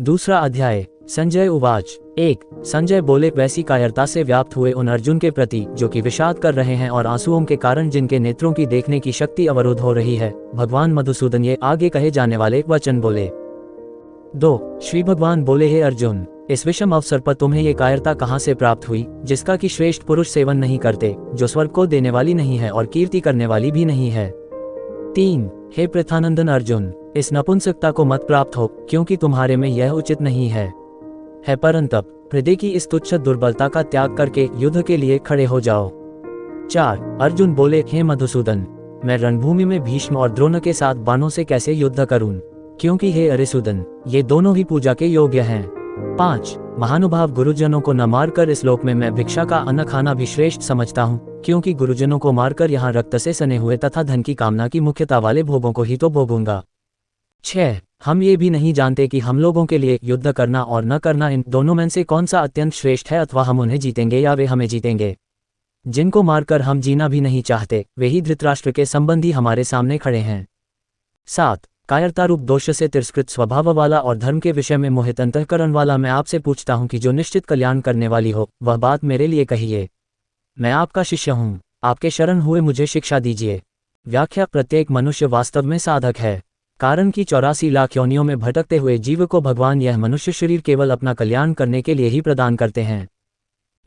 दूसरा अध्याय। संजय उवाच। 1। संजय बोले, वैसी कायरता से व्याप्त हुए उन अर्जुन के प्रति जो कि विषाद कर रहे हैं और आंसुओं के कारण जिनके नेत्रों की देखने की शक्ति अवरुद्ध हो रही है, भगवान मधुसूदन ये आगे कहे जाने वाले वचन बोले। 2। श्री भगवान बोले, हे अर्जुन, इस विषम अवसर पर तुम्हें ये कायरता कहाँ से प्राप्त हुई जिसका कि श्रेष्ठ पुरुष सेवन नहीं करते, जो स्वर्ग को देने वाली नहीं है और कीर्ति करने वाली भी नहीं है। 3। हे पृथानंदन अर्जुन, इस नपुंसकता को मत प्राप्त हो, क्योंकि तुम्हारे में यह उचित नहीं है। परंतप हृदय की इस तुच्छ दुर्बलता का त्याग करके युद्ध के लिए खड़े हो जाओ। 4। अर्जुन बोले, हे मधुसूदन, मैं रणभूमि में भीष्म और द्रोण के साथ बाणों से कैसे युद्ध करूं, क्योंकि हे अरिसूदन, ये दोनों ही पूजा के योग्य हैं। 5। महानुभाव गुरुजनों को न मारकर इस लोक में मैं भिक्षा का अन्न खाना भी श्रेष्ठ समझता हूँ, क्योंकि गुरुजनों को मारकर यहाँ रक्त से सने हुए तथा धन की कामना की मुख्यता वाले भोगों को ही तो भोगूंगा। 6। हम ये भी नहीं जानते कि हम लोगों के लिए युद्ध करना और न करना इन दोनों में से कौन सा अत्यंत श्रेष्ठ है, अथवा हम उन्हें जीतेंगे या वे हमें जीतेंगे। जिनको मारकर हम जीना भी नहीं चाहते, वे ही धृतराष्ट्र के संबंधी हमारे सामने खड़े हैं। 7। कायरता रूप दोष से तिरस्कृत स्वभाव वाला और धर्म के विषय में मोहित अंतःकरण वाला मैं आपसे पूछता हूँ कि जो निश्चित कल्याण करने वाली हो वह बात मेरे लिए कहिए। मैं आपका शिष्य हूँ, आपके शरण हुए मुझे शिक्षा दीजिए। व्याख्या। प्रत्येक मनुष्य वास्तव में साधक है। कारण कि 84 लाख योनियों में भटकते हुए जीव को भगवान यह मनुष्य शरीर केवल अपना कल्याण करने के लिए ही प्रदान करते हैं।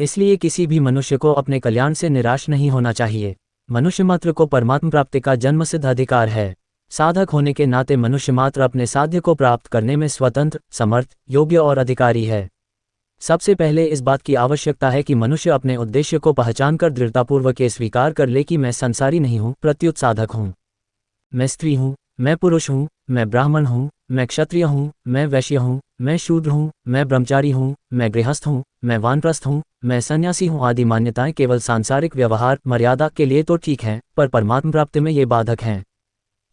इसलिए किसी भी मनुष्य को अपने कल्याण से निराश नहीं होना चाहिए। मनुष्य मात्र को परमात्मा प्राप्ति का जन्मसिद्ध अधिकार है। साधक होने के नाते मनुष्य मात्र अपने साध्य को प्राप्त करने में स्वतंत्र, समर्थ, योग्य और अधिकारी है। सबसे पहले इस बात की आवश्यकता है कि मनुष्य अपने उद्देश्य को पहचानकर दृढ़तापूर्वक ये स्वीकार कर ले कि मैं संसारी नहीं हूँ, प्रत्युत साधक हूँ। मैं स्त्री हूँ, मैं पुरुष हूँ, मैं ब्राह्मण हूँ, मैं क्षत्रिय हूँ, मैं वैश्य हूँ, मैं शूद्र हूँ, मैं ब्रह्मचारी हूँ, मैं गृहस्थ हूँ, मैं वानप्रस्थ हूँ, मैं सन्यासी हूँ आदि मान्यताएं केवल सांसारिक व्यवहार मर्यादा के लिए तो ठीक हैं, पर परमात्मा प्राप्ति में ये बाधक हैं।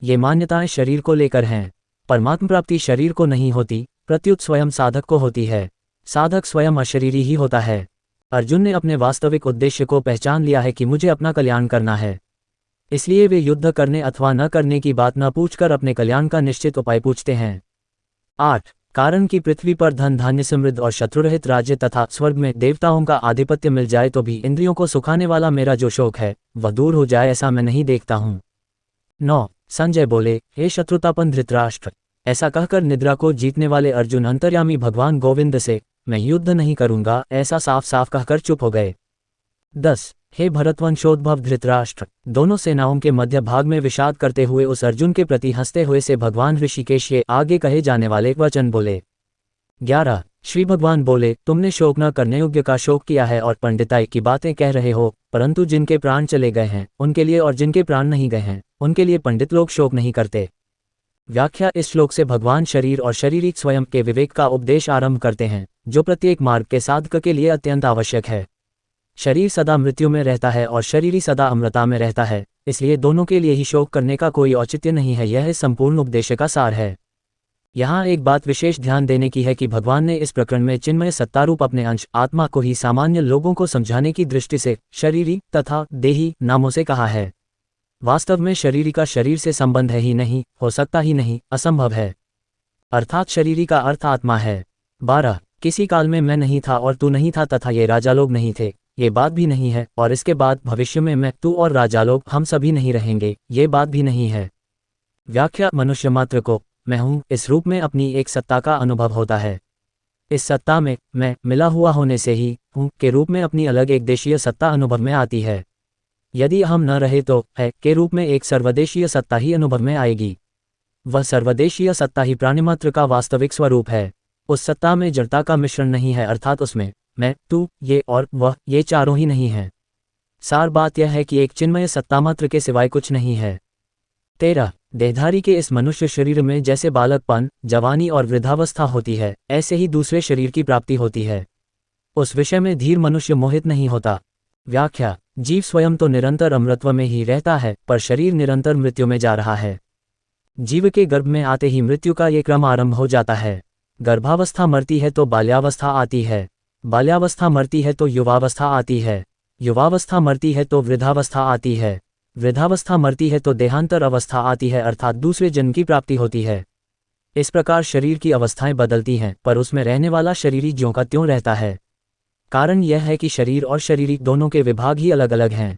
ये मान्यताएं शरीर को लेकर हैं। परमात्मा प्राप्ति शरीर को नहीं होती, प्रत्युत स्वयं साधक को होती है। साधक स्वयं अशरीरी ही होता है। अर्जुन ने अपने वास्तविक उद्देश्य को पहचान लिया है कि मुझे अपना कल्याण करना है। इसलिए वे युद्ध करने अथवा न करने की बात न पूछकर अपने कल्याण का निश्चित उपाय पूछते हैं। 8। कारण कि पृथ्वी पर धन धान्य समृद्ध और शत्रुरहित राज्य तथा स्वर्ग में देवताओं का आधिपत्य मिल जाए तो भी इंद्रियों को सुखाने वाला मेरा जो शोक है वह दूर हो जाए, ऐसा मैं नहीं देखता हूँ। 9। संजय बोले, हे शत्रुतापन धृतराष्ट्र, ऐसा कहकर निद्रा को जीतने वाले अर्जुन अंतर्यामी भगवान गोविंद से मैं युद्ध नहीं करूंगा ऐसा साफ साफ कहकर चुप हो गए। 10। हे भरतवंशोद्भव धृतराष्ट्र, दोनों सेनाओं के मध्य भाग में विषाद करते हुए उस अर्जुन के प्रति हंसते हुए से भगवान ऋषिकेश ये आगे कहे जाने वाले वचन बोले। 11। श्री भगवान बोले, तुमने शोक न करने योग्य का शोक किया है और पंडिताई की बातें कह रहे हो, परंतु जिनके प्राण चले गए हैं उनके लिए और जिनके प्राण नहीं गए हैं उनके लिए पंडित लोग शोक नहीं करते। व्याख्या। इस श्लोक से भगवान शरीर और शरीरिक स्वयं के विवेक का उपदेश आरंभ करते हैं, जो प्रत्येक मार्ग के साधक के लिए अत्यंत आवश्यक है। शरीर सदा मृत्यु में रहता है और शरीरी सदा अमृता में रहता है, इसलिए दोनों के लिए ही शोक करने का कोई औचित्य नहीं है। यह संपूर्ण उपदेश का सार है। यहाँ एक बात विशेष ध्यान देने की है कि भगवान ने इस प्रकरण में चिन्मय सत्तारूप अपने अंश आत्मा को ही सामान्य लोगों को समझाने की दृष्टि से शरीरी तथा देही नामों से कहा है। वास्तव में शरीरी का शरीर से संबंध है ही नहीं, हो सकता ही नहीं, असंभव है। अर्थात शरीरी का अर्थ आत्मा है। 12। किसी काल में मैं नहीं था और तू नहीं था तथा ये राजा लोग नहीं थे, ये बात भी नहीं है, और इसके बाद भविष्य में मैं, तू और राजा लोग हम सभी नहीं रहेंगे, ये बात भी नहीं है। व्याख्या। मनुष्य मात्र को मैं हूँ इस रूप में अपनी एक सत्ता का अनुभव होता है। इस सत्ता में मैं मिला हुआ होने से ही हूँ के रूप में अपनी अलग एक देशीय सत्ता अनुभव में आती है। यदि हम न रहे तो है के रूप में एक सर्वदेशीय सत्ता ही अनुभव में आएगी। वह सर्वदेशीय सत्ता ही प्राणिमात्र का वास्तविक स्वरूप है। उस सत्ता में जड़ता का मिश्रण नहीं है, अर्थात उसमें मैं, तू, ये और वह, ये चारों ही नहीं है। सार बात यह है कि एक चिन्मय सत्ता मात्र के सिवाय कुछ नहीं है। 13। देहधारी के इस मनुष्य शरीर में जैसे बालकपन, जवानी और वृद्धावस्था होती है, ऐसे ही दूसरे शरीर की प्राप्ति होती है। उस विषय में धीर मनुष्य मोहित नहीं होता। व्याख्या। जीव स्वयं तो निरंतर अमृतत्व में ही रहता है, पर शरीर निरंतर मृत्यु में जा रहा है। जीव के गर्भ में आते ही मृत्यु का ये क्रम आरंभ हो जाता है। गर्भावस्था मरती है तो बाल्यावस्था आती है, बाल्यावस्था मरती है तो युवावस्था आती है, युवावस्था मरती है तो वृद्धावस्था आती है, वृद्धावस्था मरती है तो देहांतर अवस्था आती है, अर्थात दूसरे जन्म की प्राप्ति होती है। इस प्रकार शरीर की अवस्थाएं बदलती हैं, पर उसमें रहने वाला शरीरी ज्यों का त्यों रहता है। कारण यह है कि शरीर और शरीरिक दोनों के विभाग ही अलग अलग हैं।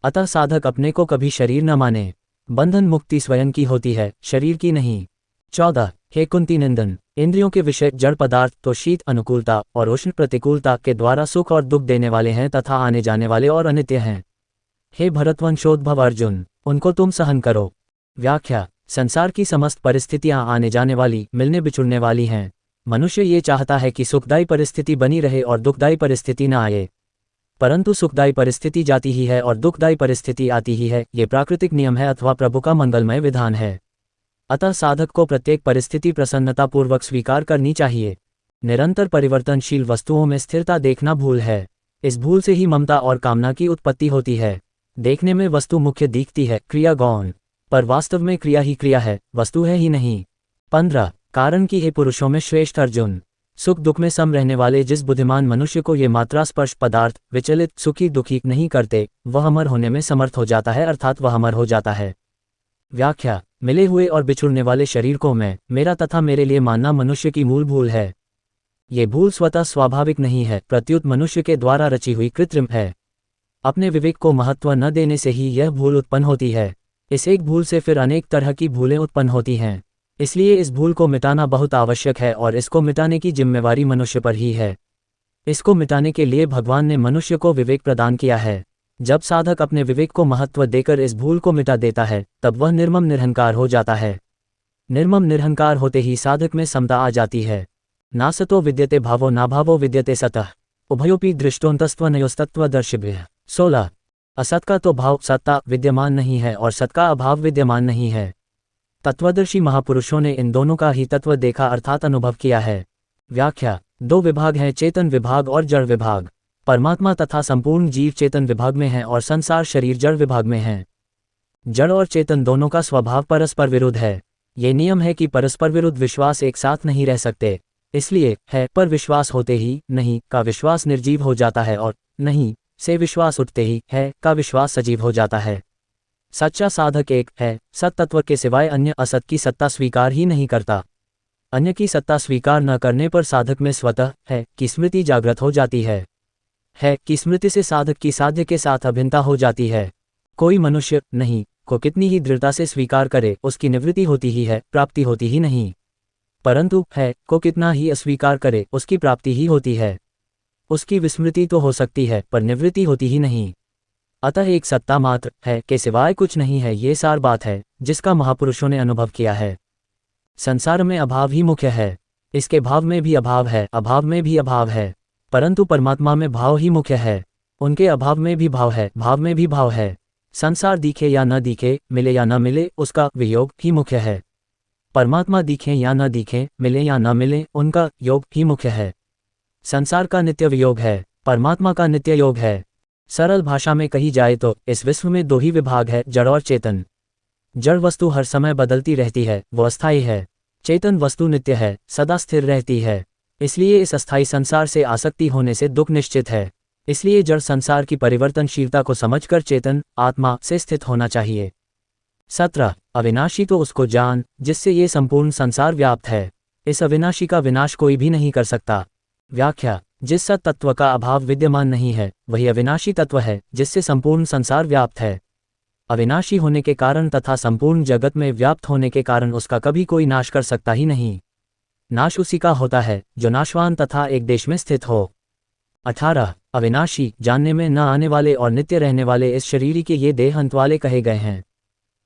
अतः साधक अपने को कभी शरीर न माने। बंधन मुक्ति स्वयं की होती है, शरीर की नहीं। 14 हे कुंती नंदन, इंद्रियों के विषय जड़ पदार्थ तो शीत अनुकूलता और उष्ण प्रतिकूलता के द्वारा सुख और दुख देने वाले हैं तथा आने जाने वाले और अनित्य हैं। हे भरतवंशोद्भव अर्जुन, उनको तुम सहन करो। व्याख्या: संसार की समस्त परिस्थितियां आने जाने वाली, मिलने बिछुड़ने वाली हैं। मनुष्य ये चाहता है कि सुखदायी परिस्थिति बनी रहे और दुखदायी परिस्थिति न आए, परंतु सुखदायी परिस्थिति जाती ही है और दुखदायी परिस्थिति आती ही है। ये प्राकृतिक नियम है अथवा प्रभु का मंगलमय विधान है। अतः साधक को प्रत्येक परिस्थिति प्रसन्नतापूर्वक स्वीकार करनी चाहिए। निरंतर परिवर्तनशील वस्तुओं में स्थिरता देखना भूल है। इस भूल से ही ममता और कामना की उत्पत्ति होती है। देखने में वस्तु मुख्य दिखती है, क्रिया गौण, पर वास्तव में क्रिया ही क्रिया है, वस्तु है ही नहीं। 15 कारण की हे पुरुषों में श्रेष्ठ अर्जुन, सुख दुख में सम रहने वाले जिस बुद्धिमान मनुष्य को ये मात्रा स्पर्श पदार्थ विचलित सुखी दुखी नहीं करते, वह अमर होने में समर्थ हो जाता है, अर्थात वह अमर हो जाता है। व्याख्या: मिले हुए और बिछुड़ने वाले शरीर को मैं, मेरा तथा मेरे लिए मानना मनुष्य की मूल भूल है। ये भूल स्वतः स्वाभाविक नहीं है, प्रत्युत मनुष्य के द्वारा रची हुई कृत्रिम है। अपने विवेक को महत्व न देने से ही यह भूल उत्पन्न होती है। इस एक भूल से फिर अनेक तरह की भूलें उत्पन्न होती हैं। इसलिए इस भूल को मिटाना बहुत आवश्यक है और इसको मिटाने की जिम्मेवारी मनुष्य पर ही है। इसको मिटाने के लिए भगवान ने मनुष्य को विवेक प्रदान किया है। जब साधक अपने विवेक को महत्व देकर इस भूल को मिटा देता है, तब वह निर्मम निरहंकार हो जाता है। निर्मम निरहंकार होते ही साधक में समता आ जाती है। नासतो विद्यते भावो नाभावो विद्यते सतः उभयोपि दृष्टोन्तस्त्वनयोस्तत्वदर्शिभिः। 16 असत का तो भाव सत्ता विद्यमान नहीं है और सत का अभाव विद्यमान नहीं है। तत्वदर्शी महापुरुषों ने इन दोनों का ही तत्व देखा अर्थात अनुभव किया है। व्याख्या: दो विभाग हैं, चेतन विभाग और जड़ विभाग। परमात्मा तथा संपूर्ण जीव चेतन विभाग में हैं और संसार शरीर जड़ विभाग में हैं। जड़ और चेतन दोनों का स्वभाव परस्पर विरुद्ध है। ये नियम है कि परस्पर विरुद्ध विश्वास एक साथ नहीं रह सकते। इसलिए है पर विश्वास होते ही नहीं का विश्वास निर्जीव हो जाता है और नहीं से विश्वास उठते ही है का विश्वास सजीव हो जाता है। सच्चा साधक एक है, सत तत्व के सिवाय अन्य असत की सत्ता स्वीकार ही नहीं करता। अन्य की सत्ता स्वीकार न करने पर साधक में स्वतः है की स्मृति जागृत हो जाती है की स्मृति से साधक की साध्य के साथ अभिन्नता हो जाती है। कोई मनुष्य नहीं को कितनी ही दृढ़ता से स्वीकार करे, उसकी निवृत्ति होती ही है, प्राप्ति होती ही नहीं। परंतु है को कितना ही अस्वीकार करे, उसकी प्राप्ति ही होती है। उसकी विस्मृति तो हो सकती है पर निवृत्ति होती ही नहीं। अतः एक सत्ता मात्र है के सिवाय कुछ नहीं है, ये सार बात है जिसका महापुरुषों ने अनुभव किया है। संसार में अभाव ही मुख्य है, इसके भाव में भी अभाव है, अभाव में भी अभाव है, परंतु परमात्मा में भाव ही मुख्य है। उनके अभाव में भी भाव है, भाव में भी भाव है। संसार दिखे या न दिखे, मिले या न मिले, उसका वियोग ही मुख्य है। परमात्मा दिखे या न दिखे, मिले या न मिले, उनका योग ही मुख्य है। संसार का नित्य वियोग है, परमात्मा का नित्य योग है। सरल भाषा में कही जाए तो इस विश्व में दो ही विभाग है, जड़ और चेतन। जड़ वस्तु हर समय बदलती रहती है, वो अस्थायी है। चेतन वस्तु नित्य है, सदा स्थिर रहती है। इसलिए इस अस्थायी संसार से आसक्ति होने से दुख निश्चित है। इसलिए जड़ संसार की परिवर्तनशीलता को समझकर चेतन आत्मा से स्थित होना चाहिए। 17 अविनाशी तो उसको जान जिससे ये संपूर्ण संसार व्याप्त है। इस अविनाशी का विनाश कोई भी नहीं कर सकता। व्याख्या: जिस सत तत्व का अभाव विद्यमान नहीं है, वही अविनाशी तत्व है जिससे संपूर्ण संसार व्याप्त है। अविनाशी होने के कारण तथा संपूर्ण जगत में व्याप्त होने के कारण उसका कभी कोई नाश कर सकता ही नहीं। नाश उसी का होता है जो नाशवान तथा एक देश में स्थित हो। 18 अविनाशी जानने में न आने वाले और नित्य रहने वाले इस शरीर के ये देह अंत वाले कहे गए हैं।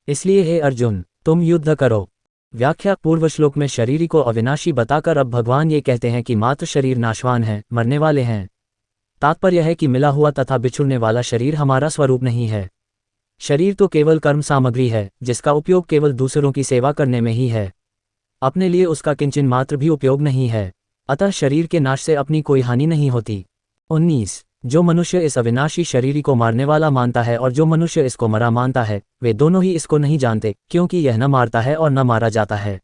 इसलिए हे अर्जुन, तुम युद्ध करो। व्याख्या: पूर्व श्लोक में शरीर को अविनाशी बताकर अब भगवान ये कहते हैं कि मात्र शरीर नाशवान है, मरने वाले हैं। तात्पर्य है कि मिला हुआ तथा बिछुड़ने वाला शरीर हमारा स्वरूप नहीं है। शरीर तो केवल कर्म सामग्री है जिसका उपयोग केवल दूसरों की सेवा करने में ही है, अपने लिए उसका किंचन मात्र भी उपयोग नहीं है। अतः शरीर के नाश से अपनी कोई हानि नहीं होती। 19 जो मनुष्य इस अविनाशी शरीर को मारने वाला मानता है और जो मनुष्य इसको मरा मानता है, वे दोनों ही इसको नहीं जानते, क्योंकि यह न मारता है और न मारा जाता है।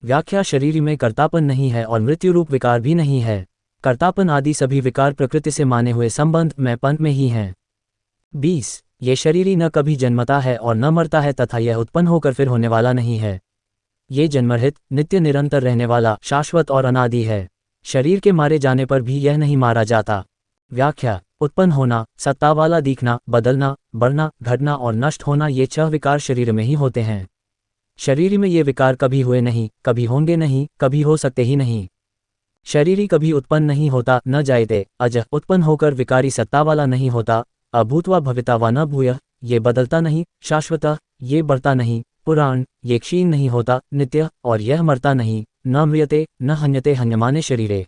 व्याख्या: शरीर में कर्तापन नहीं है और मृत्यु रूप विकार भी नहीं है। कर्तापन आदि सभी विकार प्रकृति से माने हुए संबंध में पंथ में ही हैं। 20 ये शरीर न कभी जन्मता है और न मरता है तथा यह उत्पन्न होकर फिर होने वाला नहीं है। ये जन्मरहित, नित्य निरंतर रहने वाला, शाश्वत और अनादि है। शरीर के मारे जाने पर भी यह नहीं मारा जाता। व्याख्या: उत्पन्न होना, सत्ता वाला दिखना, बदलना, बढ़ना, घटना और नष्ट होना, ये 6 विकार शरीर में ही होते हैं। शरीर में ये विकार कभी हुए नहीं, कभी होंगे नहीं, कभी हो सकते ही नहीं। शरीरी कभी उत्पन्न नहीं होता, न जायते, अजः उत्पन्न होकर विकारी सत्ता वाला नहीं होता। अभूत्वा भविता व न भूयः, ये बदलता नहीं, शाश्वतः, ये बढ़ता नहीं, पुराण, ये क्षीण नहीं होता, नित्य, और यह मरता नहीं, न म्रियते न हन्यते हन्यमाने शरीरे।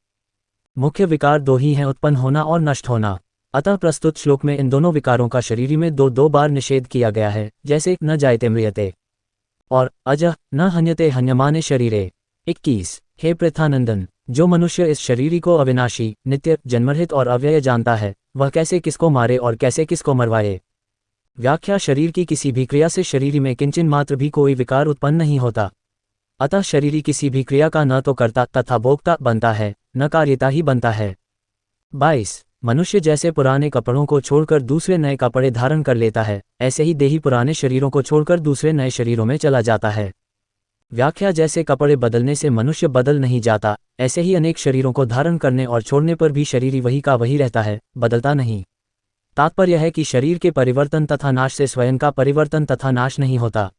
मुख्य विकार 2 ही हैं, उत्पन्न होना और नष्ट होना। अतः प्रस्तुत श्लोक में इन दोनों विकारों का शरीर में 2 बार निषेध किया गया है, जैसे न जायते म्रियते और अजः न हन्यते हन्यमाने शरीरे। 21। हे पृथानंदन, जो मनुष्य इस शरीरी को अविनाशी, नित्य, जन्मरहित और अव्यय जानता है, वह कैसे किसको मारे और कैसे किसको मरवाए। व्याख्या: शरीर की किसी भी क्रिया से शरीरी में किंचिन मात्र भी कोई विकार उत्पन्न नहीं होता। अतः शरीरी किसी भी क्रिया का न तो कर्ता तथा भोक्ता बनता है, न कार्यता ही बनता है। 22। मनुष्य जैसे पुराने कपड़ों को छोड़कर दूसरे नए कपड़े धारण कर लेता है, ऐसे ही देही पुराने शरीरों को छोड़कर दूसरे नए शरीरों में चला जाता है। व्याख्या: जैसे कपड़े बदलने से मनुष्य बदल नहीं जाता, ऐसे ही अनेक शरीरों को धारण करने और छोड़ने पर भी शरीरी वही का वही रहता है, बदलता नहीं। तात्पर्य है कि शरीर के परिवर्तन तथा नाश से स्वयं का परिवर्तन तथा नाश नहीं होता।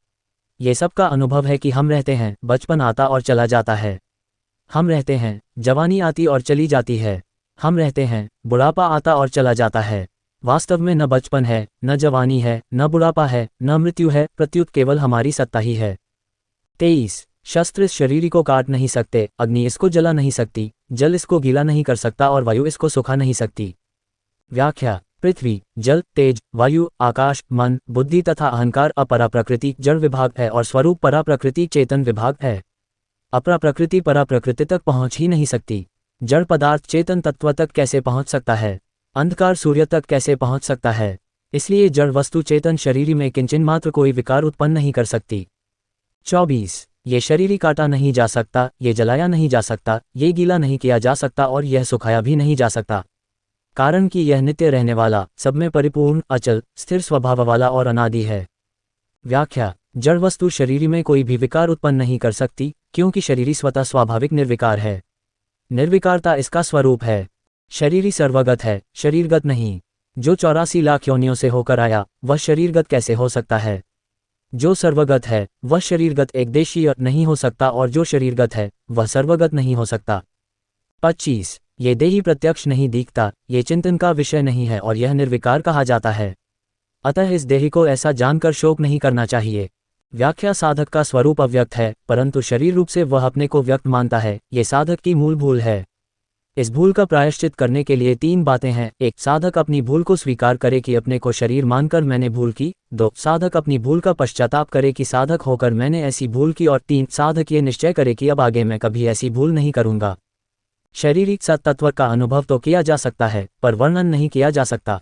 ये सबका अनुभव है कि हम रहते हैं, बचपन आता और चला जाता है। हम रहते हैं, जवानी आती और चली जाती है। हम रहते हैं, बुढ़ापा आता और चला जाता है। वास्तव में न बचपन है, न जवानी है, न बुढ़ापा है, न मृत्यु है, प्रत्युत केवल हमारी सत्ता ही है। 23। शस्त्र इस शरीर को काट नहीं सकते, अग्नि इसको जला नहीं सकती, जल इसको गीला नहीं कर सकता और वायु इसको सुखा नहीं सकती। व्याख्या: पृथ्वी, जल, तेज, वायु, आकाश, मन, बुद्धि तथा अहंकार अपरा प्रकृति जड़ विभाग है और स्वरूप परा प्रकृति चेतन विभाग है। अपरा प्रकृति परा प्रकृति तक पहुंच ही नहीं सकती। जड़ पदार्थ चेतन तत्व तक कैसे पहुंच सकता है? अंधकार सूर्य तक कैसे पहुंच सकता है? इसलिए जड़ वस्तु चेतन शरीर में किंचिन मात्र कोई विकार उत्पन्न नहीं कर सकती। 24। ये शरीर काटा नहीं जा सकता, ये जलाया नहीं जा सकता, ये गीला नहीं किया जा सकता और यह सुखाया भी नहीं जा सकता, कारण कि यह नित्य रहने वाला, सब में परिपूर्ण, अचल, स्थिर स्वभाव वाला और अनादि है। व्याख्या: जड़ वस्तु शरीर में कोई भी विकार उत्पन्न नहीं कर सकती, क्योंकि शरीरी स्वतः स्वाभाविक निर्विकार है। निर्विकारता इसका स्वरूप है। शरीरी सर्वगत है, शरीरगत नहीं। जो 84 लाख योनियों से होकर आया, वह शरीरगत कैसे हो सकता है? जो सर्वगत है, वह शरीरगत एकदेशीय नहीं हो सकता और जो शरीरगत है, वह सर्वगत नहीं हो सकता। 25। ये देही प्रत्यक्ष नहीं दिखता, ये चिंतन का विषय नहीं है और यह निर्विकार कहा जाता है। अतः इस देही को ऐसा जानकर शोक नहीं करना चाहिए। व्याख्या: साधक का स्वरूप अव्यक्त है, परंतु शरीर रूप से वह अपने को व्यक्त मानता है, ये साधक की मूल भूल है। इस भूल का प्रायश्चित करने के लिए 3 बातें हैं। 1. साधक अपनी भूल को स्वीकार करे कि अपने को शरीर मानकर मैंने भूल की। 2. साधक अपनी भूल का पश्चाताप करे कि साधक होकर मैंने ऐसी भूल की। और 3. साधक ये निश्चय करे कि अब आगे मैं कभी ऐसी भूल नहीं करूंगा। शारीरिक सत्तत्व का अनुभव तो किया जा सकता है, पर वर्णन नहीं किया जा सकता।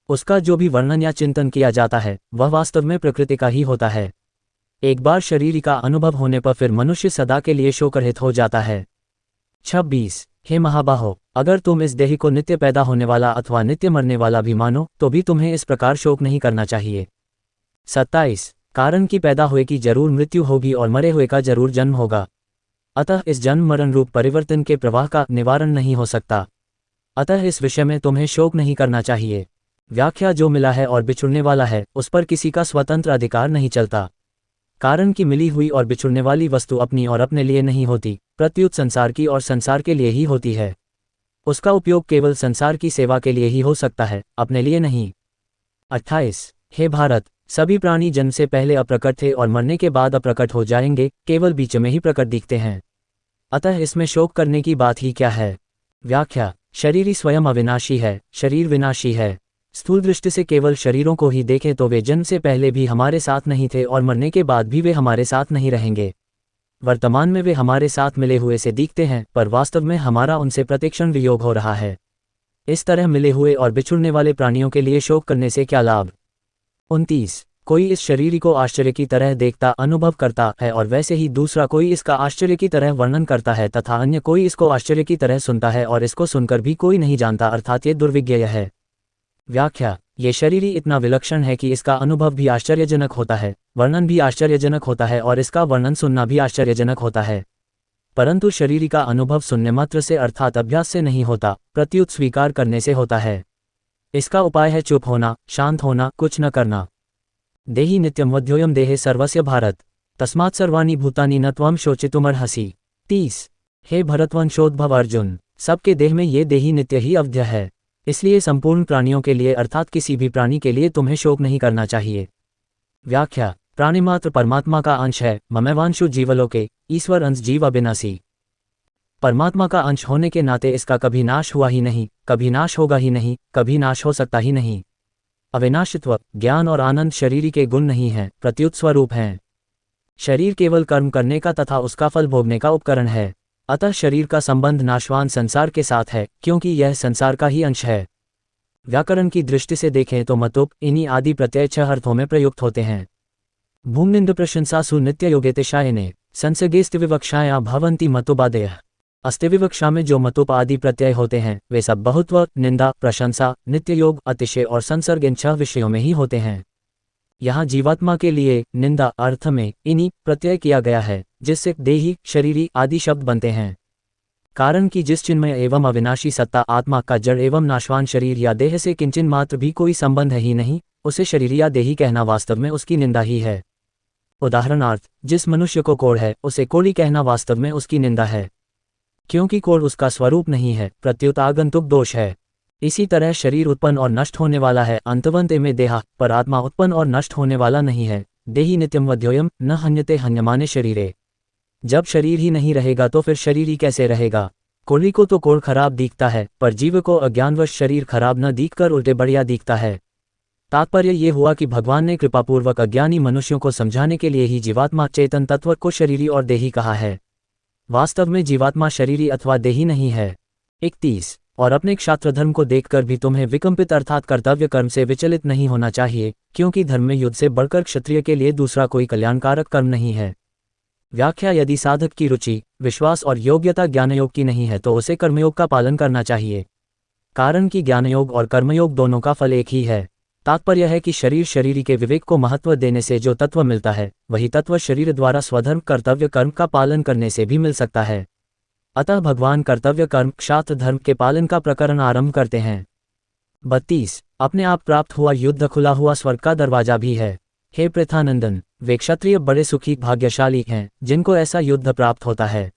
उसका जो भी वर्णन या चिंतन किया जाता है, वह वास्तव में प्रकृति का ही होता है। एक बार शरीर का अनुभव होने पर फिर मनुष्य सदा के लिए शोकरहित हो जाता है। 26. हे महाबाहो, अगर तुम इस देह को नित्य पैदा होने वाला अथवा नित्य मरने वाला भी मानो, तो भी तुम्हें इस प्रकार शोक नहीं करना चाहिए। 27. कारण की पैदा हुए की जरूर मृत्यु होगी और मरे हुए का जरूर जन्म होगा। अतः इस जन्म मरण रूप परिवर्तन के प्रवाह का निवारण नहीं हो सकता। अतः इस विषय में तुम्हें शोक नहीं करना चाहिए। व्याख्या: जो मिला है और बिछुड़ने वाला है, उस पर किसी का स्वतंत्र अधिकार नहीं चलता। कारण की मिली हुई और बिछुड़ने वाली वस्तु अपनी और अपने लिए नहीं होती, प्रत्युत संसार की और संसार के लिए ही होती है। उसका उपयोग केवल संसार की सेवा के लिए ही हो सकता है, अपने लिए नहीं। 28. हे भारत, सभी प्राणी जन्म से पहले अप्रकट थे और मरने के बाद अप्रकट हो जाएंगे, केवल बीच में ही प्रकट दिखते हैं। अतः इसमें शोक करने की बात ही क्या है? व्याख्या: शरीर स्वयं अविनाशी है, शरीर विनाशी है। स्थूल दृष्टि से केवल शरीरों को ही देखें तो वे जन्म से पहले भी हमारे साथ नहीं थे और मरने के बाद भी वे हमारे साथ नहीं रहेंगे। वर्तमान में वे हमारे साथ मिले हुए से दिखते हैं, पर वास्तव में हमारा उनसे प्रतिक्षण वियोग हो रहा है। इस तरह मिले हुए और बिछुड़ने वाले प्राणियों के लिए शोक करने से क्या लाभ? 29. कोई इस शरीर को आश्चर्य की तरह देखता अनुभव करता है और वैसे ही दूसरा कोई इसका आश्चर्य की तरह वर्णन करता है तथा अन्य कोई इसको आश्चर्य की तरह सुनता है और इसको सुनकर भी कोई नहीं जानता, अर्थात ये दुर्विज्ञेय है। व्याख्या: ये शरीर ही इतना विलक्षण है कि इसका अनुभव भी आश्चर्यजनक होता है, वर्णन भी आश्चर्यजनक होता है और इसका वर्णन सुनना भी आश्चर्यजनक होता है। परंतु शरीर का अनुभव सुनने मात्र से अर्थात अभ्यास से नहीं होता, प्रत्युत स्वीकार करने से होता है। इसका उपाय है चुप होना, शांत होना, कुछ न करना। देहि नित्यम वध्योयम देहे सर्वस्य भारत, तस्मात् सर्वाणि भूतानि न त्वं शोचितुमर्हसि। 30। हे भरतवंशोद्भव अर्जुन, सबके देह में ये देही नित्य ही अवध्य है, इसलिए संपूर्ण प्राणियों के लिए अर्थात किसी भी प्राणी के लिए तुम्हें शोक नहीं करना चाहिए। व्याख्या। प्राणिमात्र परमात्मा का अंश है, ममैवांशु जीवलोके, ईश्वर अंश जीव अविनाशी। परमात्मा का अंश होने के नाते इसका कभी नाश हुआ ही नहीं, कभी नाश होगा ही नहीं, कभी नाश हो सकता ही नहीं। अविनाशित्व, ज्ञान और आनंद शरीर के गुण नहीं हैं, प्रत्युत स्वरूप हैं। शरीर केवल कर्म करने का तथा उसका फल भोगने का उपकरण है। अतः शरीर का संबंध नाशवान संसार के साथ है, क्योंकि यह संसार का ही अंश है। व्याकरण की दृष्टि से देखें तो मतुप, इन्हीं आदि प्रत्यय 6 अर्थों में प्रयुक्त होते हैं। भूम्निंद प्रशंसासु नित्य योगेते शायने संसर्गेस्तिविवक्षाया भवन्ति मतुबादयः। अस्तिविवक्षा में जो मतुप आदि प्रत्यय होते हैं वे सब बहुत्व, निंदा, प्रशंसा, नित्य योग, अतिशय और संसर्ग इन 6 विषयों में ही होते हैं। यहाँ जीवात्मा के लिए निंदा अर्थ में इन्हीं प्रत्यय किया गया है, जिससे देही, शरीरी आदि शब्द बनते हैं। कारण कि जिस चिन्मय एवं अविनाशी सत्ता आत्मा का जड़ एवं नाशवान शरीर या देह से किंचन मात्र भी कोई संबंध ही नहीं, उसे शरीर या देही कहना वास्तव में उसकी निंदा ही है। उदाहरणार्थ, जिस मनुष्य को कोढ़ है उसे कोढ़ी कहना वास्तव में उसकी निंदा है, क्योंकि कोढ़ उसका स्वरूप नहीं है, प्रत्युत आगंतुक दोष है। इसी तरह शरीर उत्पन्न और नष्ट होने वाला है, अंतवंत में देहा, पर आत्मा उत्पन्न और नष्ट होने वाला नहीं है। देही नित्यम वध्योयम न हन्यते हन्यमाने शरीरे। जब शरीर ही नहीं रहेगा तो फिर शरीर ही कैसे रहेगा। कोढ़ी को तो कोढ़ खराब दिखता है, पर जीव को अज्ञानवश शरीर खराब न दिखकर उल्टे बढ़िया दिखता है। तात्पर्य ये हुआ कि भगवान ने कृपापूर्वक अज्ञानी मनुष्यों को समझाने के लिए ही जीवात्मा चेतन तत्व को शरीरी और देही कहा है। वास्तव में जीवात्मा शरीरी अथवा देही नहीं है। 31। और अपने क्षात्र धर्म को देखकर भी तुम्हें विकंपित अर्थात कर्तव्य कर्म से विचलित नहीं होना चाहिए, क्योंकि धर्म में युद्ध से बढ़कर क्षत्रिय के लिए दूसरा कोई कल्याणकारक कर्म नहीं है। व्याख्या। यदि साधक की रुचि, विश्वास और योग्यता ज्ञानयोग की नहीं है तो उसे कर्मयोग का पालन करना चाहिए। कारण कि ज्ञानयोग और कर्मयोग दोनों का फल एक ही है। तात्पर्य है कि शरीर शरीरी के विवेक को महत्व देने से जो तत्व मिलता है वही तत्व शरीर द्वारा स्वधर्म कर्तव्य कर्म का पालन करने से भी मिल सकता है। अतः भगवान कर्तव्य कर्म क्षात्र धर्म के पालन का प्रकरण आरंभ करते हैं। 32। अपने आप प्राप्त हुआ युद्ध खुला हुआ स्वर्ग का दरवाजा भी है। हे पृथानंदन, वे क्षत्रिय बड़े सुखी भाग्यशाली हैं जिनको ऐसा युद्ध प्राप्त होता है।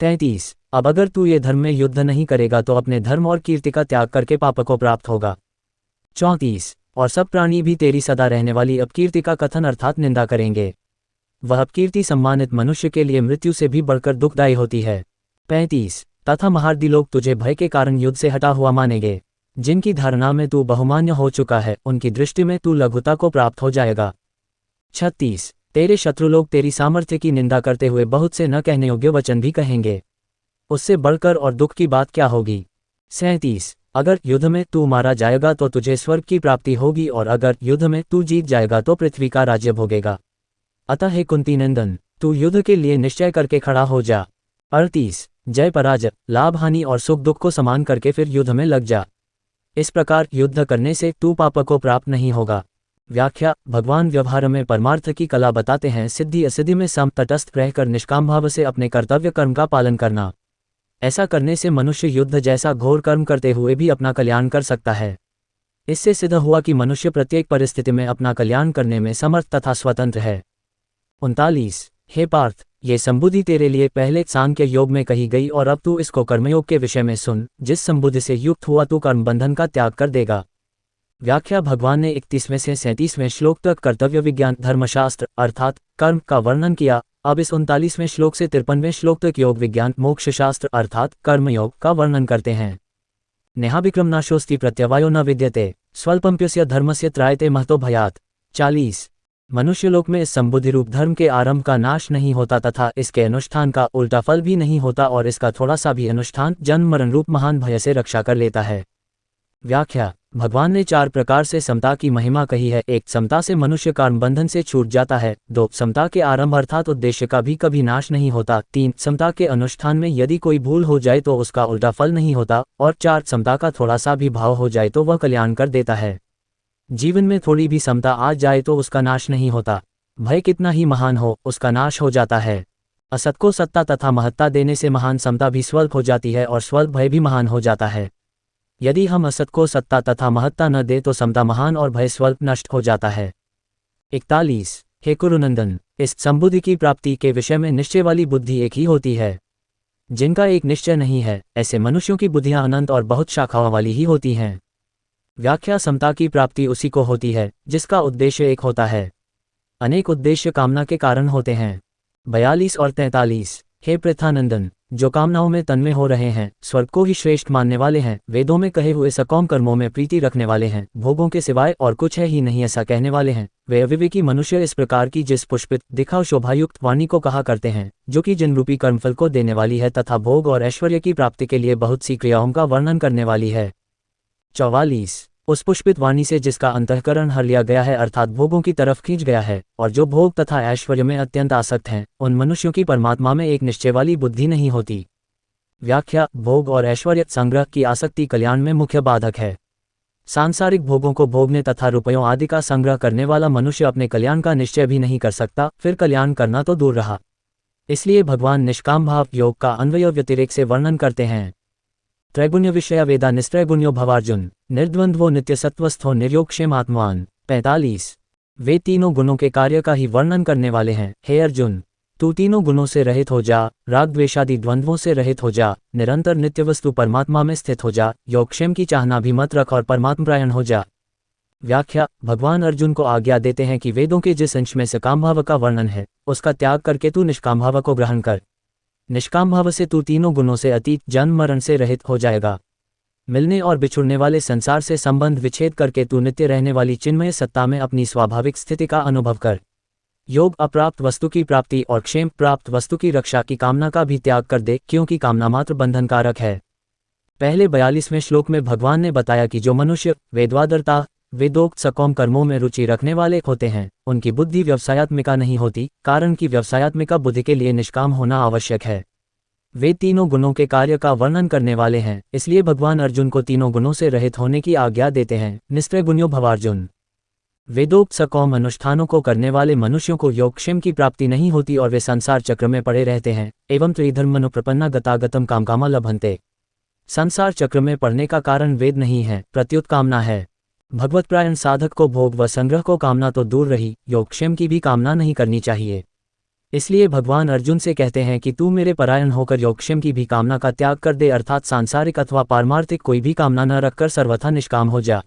33। अब अगर तू ये धर्म में युद्ध नहीं करेगा तो अपने धर्म और कीर्ति का त्याग करके पाप को प्राप्त होगा। 34। और सब प्राणी भी तेरी सदा रहने वाली अपकीर्ति का कथन अर्थात निंदा करेंगे। वह अपकीर्ति सम्मानित मनुष्य के लिए मृत्यु से भी बढ़कर दुखदायी होती है। 35। तथा महारथी लोग तुझे भय के कारण युद्ध से हटा हुआ मानेंगे। जिनकी धारणा में तू बहुमान्य हो चुका है उनकी दृष्टि में तू लघुता को प्राप्त हो जाएगा। 36। तेरे शत्रु लोग तेरी सामर्थ्य की निंदा करते हुए बहुत से न कहने योग्य वचन भी कहेंगे। उससे बढ़कर और दुख की बात क्या होगी। 37। अगर युद्ध में तू मारा जाएगा तो तुझे स्वर्ग की प्राप्ति होगी और अगर युद्ध में तू जीत जाएगा तो पृथ्वी का राज्य भोगेगा। अतः हे कुंती नंदन, तू युद्ध के लिए निश्चय करके खड़ा हो जा। 38। जय पराजय, लाभ हानि और सुख दुख को समान करके फिर युद्ध में लग जा। इस प्रकार युद्ध करने से तू पाप को प्राप्त नहीं होगा। व्याख्या। भगवान व्यवहार में परमार्थ की कला बताते हैं। सिद्धि असिद्धि में सम तटस्थ रहकर निष्काम भाव से अपने कर्तव्य कर्म का पालन करना। ऐसा करने से मनुष्य युद्ध जैसा घोर कर्म करते हुए भी अपना कल्याण कर सकता है। इससे सिद्ध हुआ कि मनुष्य प्रत्येक परिस्थिति में अपना कल्याण करने में समर्थ तथा स्वतंत्र है। 39। हे पार्थ, ये संबुद्धि तेरे लिए पहले सांख्य योग में कही गई और अब तू इसको कर्मयोग के विषय में सुन। जिस संबुद्धि से युक्त हुआ तू कर्म बंधन का त्याग कर देगा। व्याख्या। भगवान ने 31वें से 37वें श्लोक तक कर्तव्य विज्ञान धर्मशास्त्र अर्थात कर्म का वर्णन किया। अब इस 39वें श्लोक से 53वें श्लोक तक योग विज्ञान मोक्ष शास्त्र अर्थात कर्मयोग का वर्णन करते हैं। नेहाभिक्रम नाशोस्ति प्रत्यवायो न विद्यते स्वल्पम्प्यस्य धर्मस्य त्रायते महतो भयात्। 40। मनुष्यलोक में इस संबुद्धि रूप धर्म के आरंभ का नाश नहीं होता तथा इसके अनुष्ठान का उल्टा फल भी नहीं होता और इसका थोड़ा सा भी अनुष्ठान जन्म मरण रूप महान भय से रक्षा कर लेता है। व्याख्या। भगवान ने 4 प्रकार से समता की महिमा कही है। 1. समता से मनुष्य कर्म बंधन से छूट जाता है। 2. समता के आरंभ अर्थात उद्देश्य का भी कभी नाश नहीं होता। 3. समता के अनुष्ठान में यदि कोई भूल हो जाए तो उसका उल्टा फल नहीं होता। और 4. समता का थोड़ा सा भी भाव हो जाए तो वह कल्याण कर देता है। जीवन में थोड़ी भी समता आ जाए तो उसका नाश नहीं होता। भय कितना ही महान हो, उसका नाश हो जाता है। असत को सत्ता तथा महत्ता देने से महान समता भी स्वल्प हो जाती है और स्वल्प भय भी महान हो जाता है। यदि हम असत को सत्ता तथा महत्ता न दे तो समता महान और भय स्वल्प नष्ट हो जाता है। 41। हे कुरुनंदन, इस संबुद्धि की प्राप्ति के विषय में निश्चय वाली बुद्धि एक ही होती है। जिनका एक निश्चय नहीं है, ऐसे मनुष्यों की बुद्धियां अनंत और बहुत शाखाओं वाली ही होती हैं। व्याख्या समता की प्राप्ति उसी को होती है जिसका उद्देश्य एक होता है। अनेक उद्देश्य कामना के कारण होते हैं। 42 और 43। हे पृथानंदन, जो कामनाओं में तन्मय हो रहे हैं, स्वर्ग को ही श्रेष्ठ मानने वाले हैं, वेदों में कहे हुए सकौम कर्मों में प्रीति रखने वाले हैं, भोगों के सिवाय और कुछ है ही नहीं ऐसा कहने वाले हैं, वे अविवेकी मनुष्य इस प्रकार की जिस पुष्पित दिखाव शोभायुक्त वाणी को कहा करते हैं, जो कि जिन रूपी कर्मफल को देने वाली है तथा भोग और ऐश्वर्य की प्राप्ति के लिए बहुत सी क्रियाओं का वर्णन करने वाली है। 44। उस पुष्पित वाणी से जिसका अंतःकरण हर लिया गया है अर्थात भोगों की तरफ खींच गया है, और जो भोग तथा ऐश्वर्य में अत्यंत आसक्त हैं, उन मनुष्यों की परमात्मा में एक निश्चय वाली बुद्धि नहीं होती। व्याख्या भोग और ऐश्वर्य संग्रह की आसक्ति कल्याण में मुख्य बाधक है। सांसारिक भोगों को भोगने तथा रुपयों आदि का संग्रह करने वाला मनुष्य अपने कल्याण का निश्चय भी नहीं कर सकता, फिर कल्याण करना तो दूर रहा। इसलिए भगवान निष्काम भाव योग का अन्वय व्यतिरेक से वर्णन करते हैं। त्रैगुण्य विषया वेदा निस्त्रैगुण्यो भवार्जुन, निर्द्वंद्वो नित्यसत्वस्थो निर्योगक्षेम आत्मान। 45। वे तीनों गुणों के कार्य का ही वर्णन करने वाले हैं। हे अर्जुन, तू तीनों गुणों से रहित हो जा, राग द्वेषादि द्वंद्वों से रहित हो जा, निरंतर नित्य वस्तु परमात्मा में स्थित हो जा, योगक्षेम की चाहना भी मत रख और परमात्मपरायण हो जा। व्याख्या भगवान अर्जुन को आज्ञा देते हैं कि वेदों के जिस अंश में सकाम भाव का वर्णन है, उसका त्याग करके तू निष्काम भाव को ग्रहण कर। निष्काम भाव से तू तीनों गुणों से अतीत जन्म मरण से रहित हो जाएगा। मिलने और बिछुड़ने वाले संसार से संबंध विच्छेद करके तू नित्य रहने वाली चिन्मय सत्ता में अपनी स्वाभाविक स्थिति का अनुभव कर। योग अप्राप्त वस्तु की प्राप्ति और क्षेम प्राप्त वस्तु की रक्षा की कामना का भी त्याग कर दे, क्योंकि कामना मात्र बंधनकारक है। पहले 42वें श्लोक में भगवान ने बताया कि जो मनुष्य वेदवादरता वेदोक्त सकौम कर्मों में रुचि रखने वाले होते हैं, उनकी बुद्धि व्यवसायत्मिका नहीं होती, कारण कि व्यवसायत्मिका बुद्धि के लिए निष्काम होना आवश्यक है। वे तीनों गुणों के कार्य का वर्णन करने वाले हैं, इसलिए भगवान अर्जुन को तीनों गुणों से रहित होने की आज्ञा देते हैं। निस्त्रैगुण्यो भवार्जुन, वेदोक्त सकौम अनुष्ठानों को करने वाले मनुष्यों को योगक्षेम की प्राप्ति नहीं होती और वे संसार चक्र में पड़े रहते हैं। एवं त्रिधर्मनुप्रपन्ना गतागतम कामकामा लभन्ते। संसार चक्र में पड़ने का कारण वेद नहीं है, प्रत्युत कामना है। भगवतप्रायण साधक को भोग व संग्रह को कामना तो दूर रही, योगक्षेम की भी कामना नहीं करनी चाहिए। इसलिए भगवान अर्जुन से कहते हैं कि तू मेरे परायण होकर योगक्षेम की भी कामना का त्याग कर दे, अर्थात सांसारिक अथवा पारमार्थिक कोई भी कामना न रखकर सर्वथा निष्काम हो जा।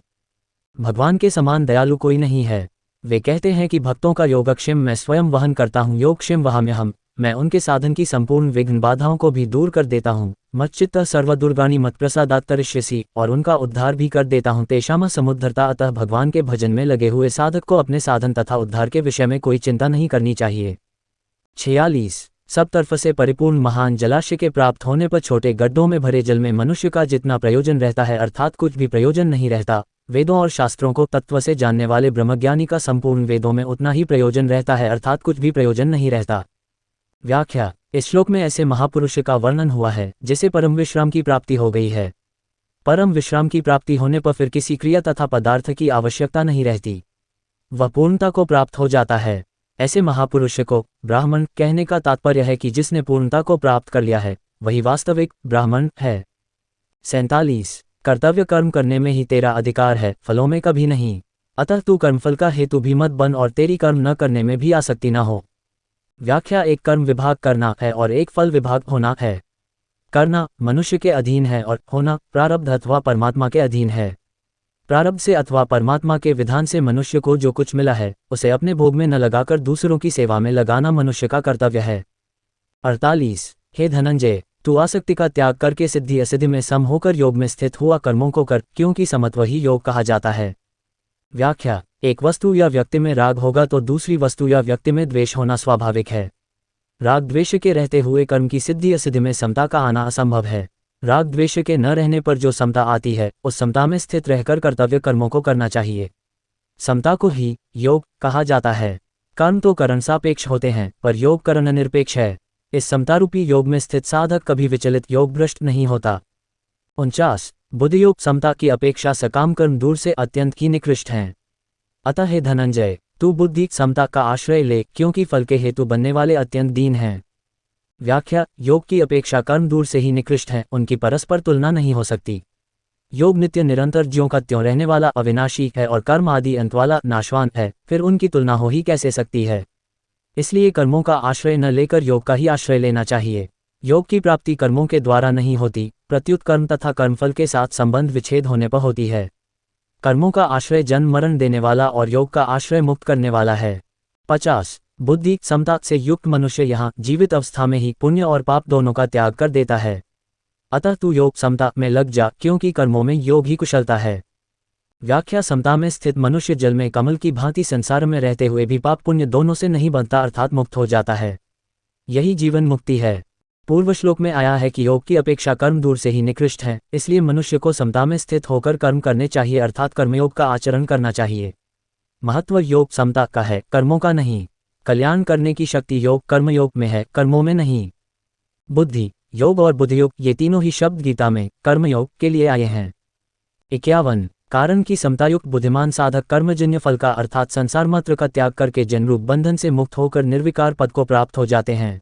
भगवान के समान दयालु कोई नहीं है। वे कहते हैं कि भक्तों का योगक्षेम मैं स्वयं वहन करता हूँ, योगक्षेम वहाम्यहम्, मैं उनके साधन की संपूर्ण विघ्न बाधाओं को भी दूर कर देता हूँ। मच्चित्तः सर्वदुर्गाणि मत्प्रसादात्तरिष्यसि, और उनका उद्धार भी कर देता हूँ। तेषाम समुद्धरता। अतः भगवान के भजन में लगे हुए साधक को अपने साधन तथा उद्धार के विषय में कोई चिंता नहीं करनी चाहिए। 46। सब तरफ से परिपूर्ण महान जलाशय के प्राप्त होने पर छोटे गड्ढों में भरे जल में मनुष्य का जितना प्रयोजन रहता है, अर्थात कुछ भी प्रयोजन नहीं रहता, वेदों और शास्त्रों को तत्व से जानने वाले ब्रह्मज्ञानी का संपूर्ण वेदों में उतना ही प्रयोजन रहता है, अर्थात कुछ भी प्रयोजन नहीं रहता। व्याख्या इस श्लोक में ऐसे महापुरुष का वर्णन हुआ है जिसे परम विश्राम की प्राप्ति हो गई है। परम विश्राम की प्राप्ति होने पर फिर किसी क्रिया तथा पदार्थ की आवश्यकता नहीं रहती, वह पूर्णता को प्राप्त हो जाता है। ऐसे महापुरुष को ब्राह्मण कहने का तात्पर्य है कि जिसने पूर्णता को प्राप्त कर लिया है वही वास्तविक ब्राह्मण है। 47। कर्तव्य कर्म करने में ही तेरा अधिकार है, फलों में कभी नहीं। अतः तू कर्मफल का हेतु भी मत बन और तेरी कर्म न करने में भी आसक्ति न हो। व्याख्या एक कर्म विभाग करना है और एक फल विभाग होना है। करना मनुष्य के अधीन है और होना प्रारब्ध अथवा परमात्मा के अधीन है। प्रारब्ध से अथवा परमात्मा के विधान से मनुष्य को जो कुछ मिला है उसे अपने भोग में न लगाकर दूसरों की सेवा में लगाना मनुष्य का कर्तव्य है। 48। हे धनंजय, तू आसक्ति का त्याग करके सिद्धि असिद्धि में सम होकर योग में स्थित हुआ कर्मों को कर, क्योंकि समत्व ही योग कहा जाता है। व्याख्या एक वस्तु या व्यक्ति में राग होगा तो दूसरी वस्तु या व्यक्ति में द्वेष होना स्वाभाविक है। राग द्वेष के रहते हुए कर्म की सिद्धि असिद्धि में समता का आना असंभव है। राग द्वेष के न रहने पर जो समता आती है उस समता में स्थित रहकर कर्तव्य कर्मों को करना चाहिए। समता को ही योग कहा जाता है। कर्म तो करण सापेक्ष होते हैं पर योग करण निरपेक्ष है। इस समतारूपी योग में स्थित साधक कभी विचलित योग भ्रष्ट नहीं होता। 49। बुद्धियोग समता की अपेक्षा सकाम कर्म दूर से अत्यंत ही निकृष्ट हैं। अतः हे धनंजय, तू बुद्धि समता का आश्रय ले, क्योंकि फल के हेतु बनने वाले अत्यंत दीन हैं। व्याख्या: योग की अपेक्षा कर्म दूर से ही निकृष्ट हैं, उनकी परस्पर तुलना नहीं हो सकती। योग नित्य निरंतर ज्यों का त्यों रहने वाला अविनाशी है और कर्म आदि अंत वाला नाशवान है, फिर उनकी तुलना हो ही कैसे सकती है। इसलिए कर्मों का आश्रय न लेकर योग का ही आश्रय लेना चाहिए। योग की प्राप्ति कर्मों के द्वारा नहीं होती, प्रत्युत कर्म तथा कर्मफल के साथ संबंध विच्छेद होने पर होती है। कर्मों का आश्रय जन्म मरण देने वाला और योग का आश्रय मुक्त करने वाला है। 50. बुद्धि समता से युक्त मनुष्य यहाँ जीवित अवस्था में ही पुण्य और पाप दोनों का त्याग कर देता है। अतः तू योग समता में लग जा, क्योंकि कर्मों में योग ही कुशलता है। व्याख्या: समता में स्थित मनुष्य जल में कमल की भांति संसार में रहते हुए भी पाप पुण्य दोनों से नहीं बनता, अर्थात मुक्त हो जाता है। यही जीवन मुक्ति है। पूर्व श्लोक में आया है कि योग की अपेक्षा कर्म दूर से ही निकृष्ट हैं, इसलिए मनुष्य को समता में स्थित होकर कर्म करने चाहिए, अर्थात कर्मयोग का आचरण करना चाहिए। महत्व योग समता का है, कर्मों का नहीं। कल्याण करने की शक्ति योग कर्मयोग में है, कर्मों में नहीं। बुद्धि योग और बुद्धियोग ये तीनों ही शब्द गीता में कर्मयोग के लिए आए हैं। 51. कारण की समतायुक्त बुद्धिमान साधक कर्मजन्य फल का अर्थात संसार मात्र का त्याग करके जन्मरूप बंधन से मुक्त होकर निर्विकार पद को प्राप्त हो जाते हैं।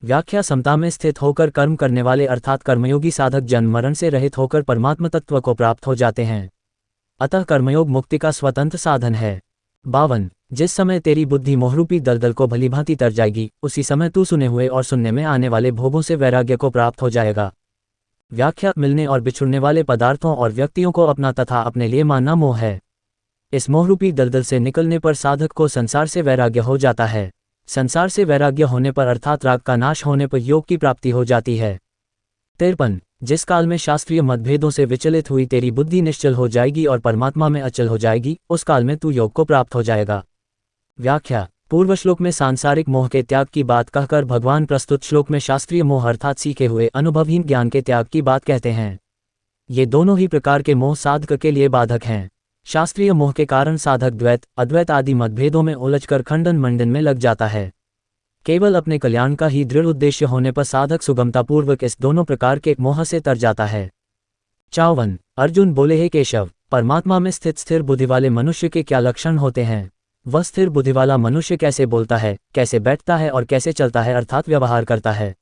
व्याख्या: समता में स्थित होकर कर्म करने वाले अर्थात कर्मयोगी साधक जन्म मरण से रहित होकर परमात्म तत्व को प्राप्त हो जाते हैं। अतः कर्मयोग मुक्ति का स्वतंत्र साधन है। 52. जिस समय तेरी बुद्धि मोहरूपी दलदल को भलीभांति तर जाएगी, उसी समय तू सुने हुए और सुनने में आने वाले भोगों से वैराग्य को प्राप्त हो जाएगा। व्याख्या: मिलने और बिछुड़ने वाले पदार्थों और व्यक्तियों को अपना तथा अपने लिए मानना मोह है। इस मोहरूपी दलदल से निकलने पर साधक को संसार से वैराग्य हो जाता है। संसार से वैराग्य होने पर अर्थात राग का नाश होने पर योग की प्राप्ति हो जाती है। 53. जिस काल में शास्त्रीय मतभेदों से विचलित हुई तेरी बुद्धि निश्चल हो जाएगी और परमात्मा में अचल हो जाएगी, उस काल में तू योग को प्राप्त हो जाएगा। व्याख्या: पूर्व श्लोक में सांसारिक मोह के त्याग की बात कहकर भगवान प्रस्तुत श्लोक में शास्त्रीय मोह अर्थात सीखे हुए अनुभवहीन ज्ञान के त्याग की बात कहते हैं। ये दोनों ही प्रकार के मोह साधक के लिए बाधक हैं। शास्त्रीय मोह के कारण साधक द्वैत अद्वैत आदि मतभेदों में उलझकर खंडन मंडन में लग जाता है। केवल अपने कल्याण का ही दृढ़ उद्देश्य होने पर साधक सुगमतापूर्वक इस दोनों प्रकार के मोह से तर जाता है। 54. अर्जुन बोले, हे केशव, परमात्मा में स्थित स्थिर बुद्धि वाले मनुष्य के क्या लक्षण होते हैं? वह स्थिर बुद्धि वाला मनुष्य कैसे बोलता है, कैसे बैठता है और कैसे चलता है, अर्थात व्यवहार करता है?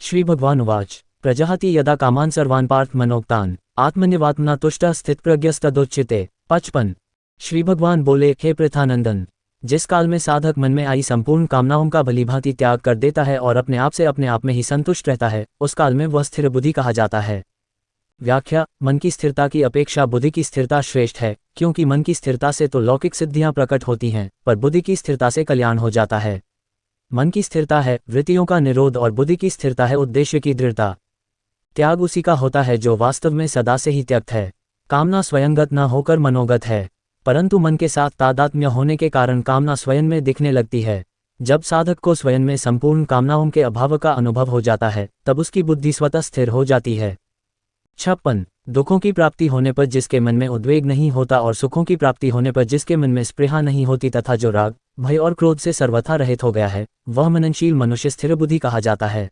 श्री भगवान उवाच: प्रजहति यदा कामान सर्वान् पार्थ मनोक्तान् आत्मनिवात्मना तुष्टः स्थितप्रज्ञस्तदोच्यते। 55. श्री भगवान बोले, हे पृथानंदन, जिस काल में साधक मन में आई संपूर्ण कामनाओं का भलीभांति त्याग कर देता है और अपने आप से अपने आप में ही संतुष्ट रहता है, उस काल में वह स्थिर बुद्धि कहा जाता है। व्याख्या: मन की स्थिरता की अपेक्षा बुद्धि की स्थिरता श्रेष्ठ है, क्योंकि मन की स्थिरता से तो लौकिक सिद्धियां प्रकट होती हैं, पर बुद्धि की स्थिरता से कल्याण हो जाता है। मन की स्थिरता है वृत्तियों का निरोध और बुद्धि की स्थिरता है उद्देश्य की दृढ़ता। त्याग उसी का होता है जो वास्तव में सदा से ही त्यक्त है। कामना स्वयंगत न होकर मनोगत है, परंतु मन के साथ तादात्म्य होने के कारण कामना स्वयं में दिखने लगती है। जब साधक को स्वयं में संपूर्ण कामनाओं के अभाव का अनुभव हो जाता है, तब उसकी बुद्धि स्वतः स्थिर हो जाती है। 56. दुखों की प्राप्ति होने पर जिसके मन में उद्वेग नहीं होता और सुखों की प्राप्ति होने पर जिसके मन में स्पृहा नहीं होती तथा जो राग भय और क्रोध से सर्वथा रहित हो गया है, वह मननशील मनुष्य स्थिर बुद्धि कहा जाता है।